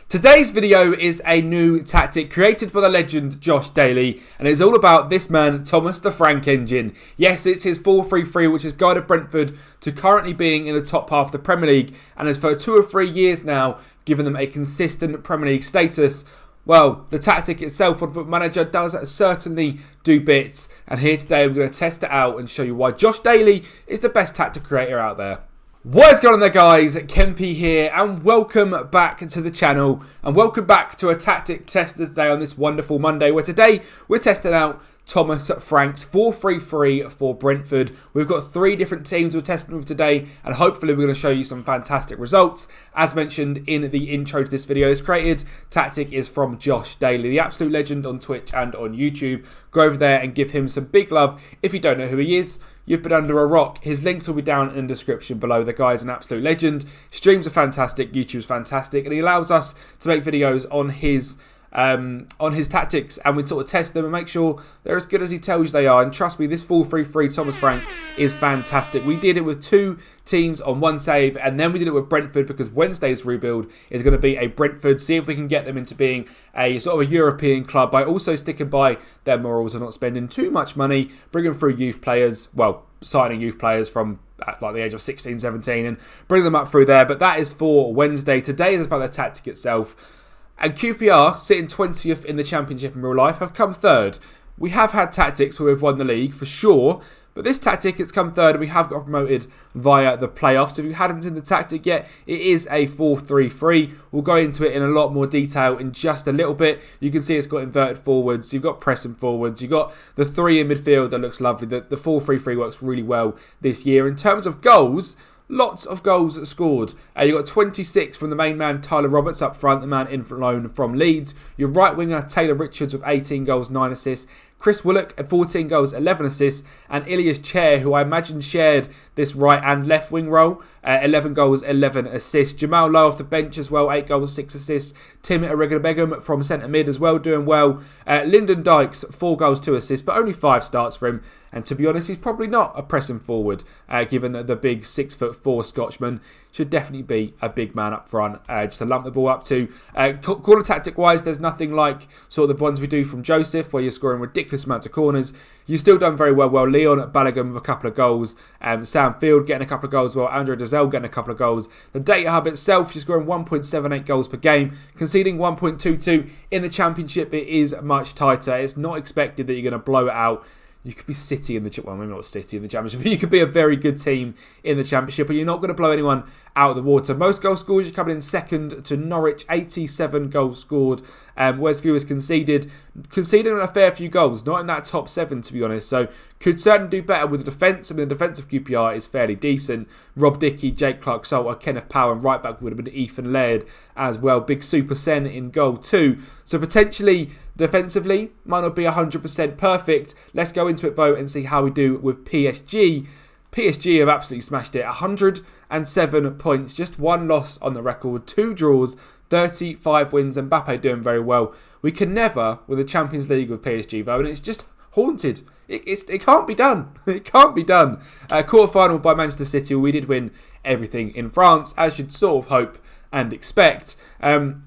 Today's video is a new tactic created by the legend Josh Daly, and it's all about this man, Thomas the Frank Engine. Yes, it's his 4-3-3, which has guided Brentford to currently being in the top half of the Premier League, and has for 2 or 3 years now given them a consistent Premier League status. Well, the tactic itself on Football Manager does certainly do bits, and here today we're going to test it out and show you why Josh Daly is the best tactic creator out there. What is going on there, guys? Kempy here, and welcome back to the channel, and welcome back to a tactic test today on this wonderful Monday, where today we're testing out Thomas Frank's 4-3-3 for Brentford. We've got 3 different teams we're testing with today, and hopefully we're going to show you some fantastic results. As mentioned in the intro to this video, this created tactic is from Josh Daly, the absolute legend on Twitch and on YouTube. Go over there and give him some big love. If you don't know who he is, you've been under a rock. His links will be down in the description below. The guy's an absolute legend. Streams are fantastic, YouTube's fantastic, and he allows us to make videos on his tactics, and we sort of test them and make sure they're as good as he tells you they are. And trust me, this 4-3-3 Thomas Frank is fantastic. We did it with 2 teams on 1 save, and then we did it with Brentford because Wednesday's rebuild is going to be a Brentford. See if we can get them into being a sort of a European club by also sticking by their morals and not spending too much money, bringing through youth players, well, signing youth players from at like the age of 16, 17 and bring them up through there. But that is for Wednesday. Today is about the tactic itself. And QPR, sitting 20th in the Championship in real life, have come 3rd. We have had tactics where we've won the league, for sure. But this tactic, it's come 3rd, and we have got promoted via the playoffs. If you hadn't seen the tactic yet, it is a 4-3-3. We'll go into it in a lot more detail in just a little bit. You can see it's got inverted forwards. You've got pressing forwards. You've got the 3 in midfield that looks lovely. The 4-3-3 works really well this year. In terms of goals, lots of goals scored. You've got 26 from the main man, Tyler Roberts, up front, the man in loan from Leeds. Your right winger, Taylor Richards, with 18 goals, 9 assists. Chris Willock at 14 goals, 11 assists. And Ilias Chair, who I imagine shared this right and left wing role, 11 goals, 11 assists. Jamal Lowe off the bench as well, 8 goals, 6 assists. Tim Irregabegum from centre mid as well, doing well. Lyndon Dykes, 4 goals, 2 assists, but only 5 starts for him. And to be honest, he's probably not a pressing forward, given that the big 6'4" Scotsman should definitely be a big man up front, just to lump the ball up to. Corner tactic wise, there's nothing like sort of the ones we do from Joseph, where you're scoring ridiculous amounts of corners. You've still done very well. Leon at Balogun with a couple of goals, Sam Field getting a couple of goals as well, Andrew Dazelle getting a couple of goals. The data hub itself, you're scoring 1.78 goals per game, conceding 1.22. In the Championship, it is much tighter. It's not expected that you're going to blow it out. You could be City in the well, maybe not City in the Championship, but you could be a very good team in the Championship, and you're not going to blow anyone out of the water. Most goal scorers, you're coming in second to Norwich, 87 goals scored, whereas fewest conceded a fair few goals, not in that top 7 to be honest, so could certainly do better with the defence. I mean, the defence of QPR is fairly decent. Rob Dickey, Jake Clark-Salter, Kenneth Power, and right back would have been Ethan Laird as well. Big Super Sen in goal too, so potentially defensively might not be 100% perfect. Let's go into it though and see how we do with PSG. PSG have absolutely smashed it. 107 points, just 1 loss on the record, 2 draws, 35 wins. Mbappe doing very well. We can never with the Champions League with PSG though, and it's just haunted. It can't be done. It can't be done. Quarter-final by Manchester City. We did win everything in France, as you'd sort of hope and expect. In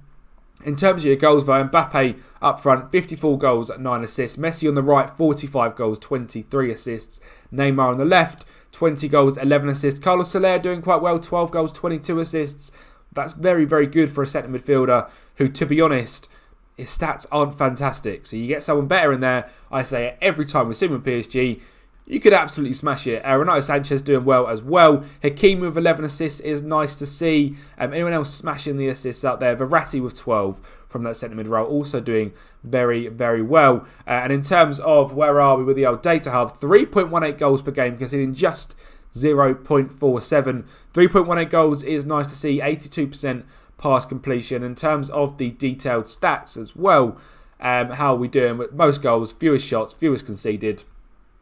terms of your goals, though, Mbappe up front, 54 goals, 9 assists. Messi on the right, 45 goals, 23 assists. Neymar on the left, 20 goals, 11 assists. Carlos Soler doing quite well, 12 goals, 22 assists. That's very, very good for a centre midfielder who, to be honest, his stats aren't fantastic. So you get someone better in there. I say it every time we see him with PSG. You could absolutely smash it. Renato Sanchez doing well as well. Hakim with 11 assists is nice to see. Anyone else smashing the assists out there? Verratti with 12 from that centre mid role, also doing very, very well. And in terms of where are we with the old data hub, 3.18 goals per game, conceding just 0.47. 3.18 goals is nice to see. 82% pass completion. In terms of the detailed stats as well, how are we doing with most goals, fewest shots, fewest conceded?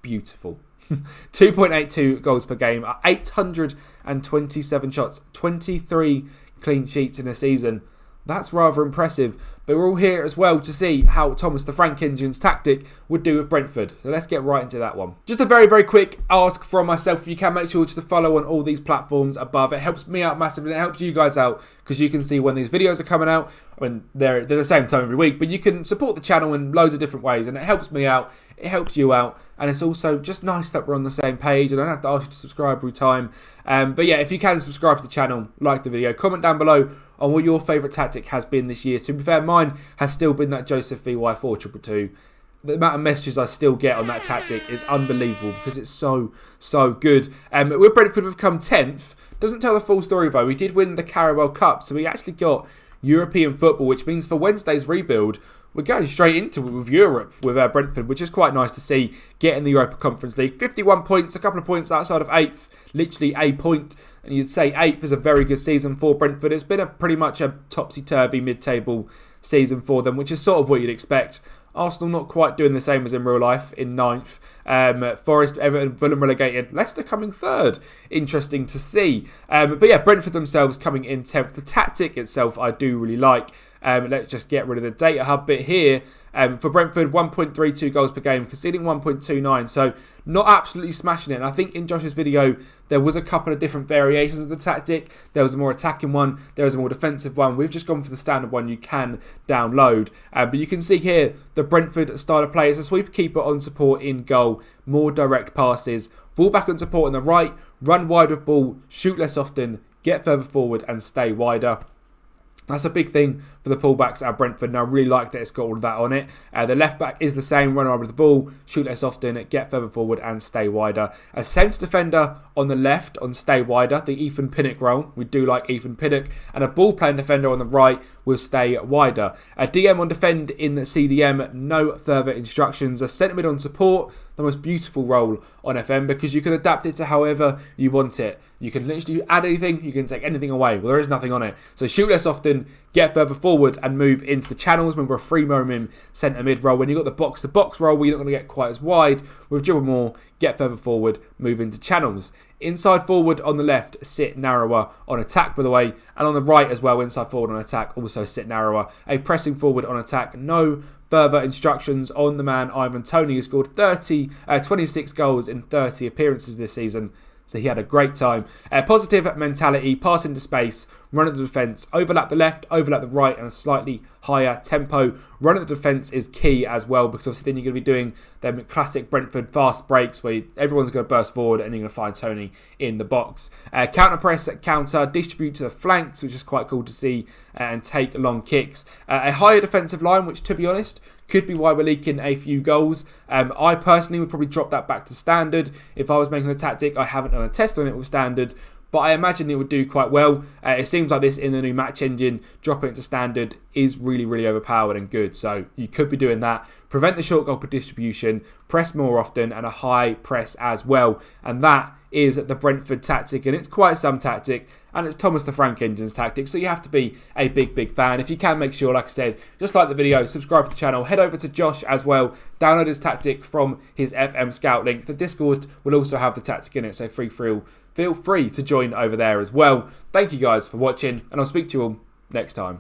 Beautiful. 2.82 goals per game, 827 shots, 23 clean sheets in a season. That's rather impressive. But we're all here as well to see how Thomas the Frank Engine's tactic would do with Brentford. So let's get right into that one. Just a very, very quick ask from myself. If you can, make sure just to follow on all these platforms above. It helps me out massively. It helps you guys out because you can see when these videos are coming out. I mean, they're the same time every week. But you can support the channel in loads of different ways. And it helps me out. It helps you out. And it's also just nice that we're on the same page. And I don't have to ask you to subscribe every time. But yeah, if you can subscribe to the channel, like the video, comment down below on what your favourite tactic has been this year. To be fair, mine has still been that Joseph VY 4-2-2. The amount of messages I still get on that tactic is unbelievable because it's so good. With Brentford, we've come 10th. Doesn't tell the full story though. We did win the Carabao Cup, so we actually got European football, which means for Wednesday's rebuild, we're going straight into it with Europe with Brentford, which is quite nice to see, getting the Europa Conference League. 51 points, a couple of points outside of 8th, literally a point. And you'd say 8th is a very good season for Brentford. It's been pretty much a topsy-turvy mid-table season for them, which is sort of what you'd expect. Arsenal not quite doing the same as in real life in 9th. Forest, Everton, Fulham relegated. Leicester coming 3rd. Interesting to see. But yeah, Brentford themselves coming in 10th. The tactic itself I do really like. Let's just get rid of the data hub bit here. For Brentford, 1.32 goals per game, conceding 1.29. So not absolutely smashing it. And I think in Josh's video, there was a couple of different variations of the tactic. There was a more attacking one. There was a more defensive one. We've just gone for the standard one you can download. But you can see here, the Brentford style of play is a sweeper keeper on support in goal. More direct passes. Full back on support on the right. Run wide with ball. Shoot less often. Get further forward and stay wider. That's a big thing for the pullbacks at Brentford, and I really like that it's got all of that on it. The left back is the same, run wide with the ball, shoot less often, get further forward and stay wider. A sense defender on the left on stay wider, the Ethan Pinnock role. We do like Ethan Pinnock. And a ball playing defender on the right will stay wider. A DM on defend in the CDM, no further instructions. A centre mid on support, the most beautiful role on FM because you can adapt it to however you want it. You can literally add anything, you can take anything away. Well, there is nothing on it. So shoot less often, get further forward and move into the channels. When we're a free roaming centre mid role, when you've got the box-to-box role where you're not going to get quite as wide, with dribble more, get further forward, move into channels. Inside forward on the left, sit narrower on attack, by the way. And on the right as well, inside forward on attack, also sit narrower. A pressing forward on attack, no further instructions on the man Ivan Toney, who scored 26 goals in 30 appearances this season. So he had a great time. Positive mentality, pass into space, run at the defence, overlap the left, overlap the right, and a slightly higher tempo. Run at the defence is key as well because obviously then you're going to be doing them classic Brentford fast breaks where everyone's going to burst forward and you're going to find Toney in the box. Counter press, counter, distribute to the flanks, which is quite cool to see, and take long kicks. A higher defensive line, which to be honest, could be why we're leaking a few goals. I personally would probably drop that back to standard. If I was making a tactic, I haven't done a test on it with standard, but I imagine it would do quite well. It seems like this in the new match engine, dropping it to standard is really, really overpowered and good. So you could be doing that. Prevent the short goal per distribution, press more often, and a high press as well. And that is the Brentford tactic, and it's quite some tactic, and it's Thomas the Frank Engine's tactic, so you have to be a big fan. If you can, make sure, like I said, just like the video, subscribe to the channel, head over to Josh as well, download his tactic from his FM Scout link. The Discord will also have the tactic in it, so feel free to join over there as well. Thank you guys for watching, and I'll speak to you all next time.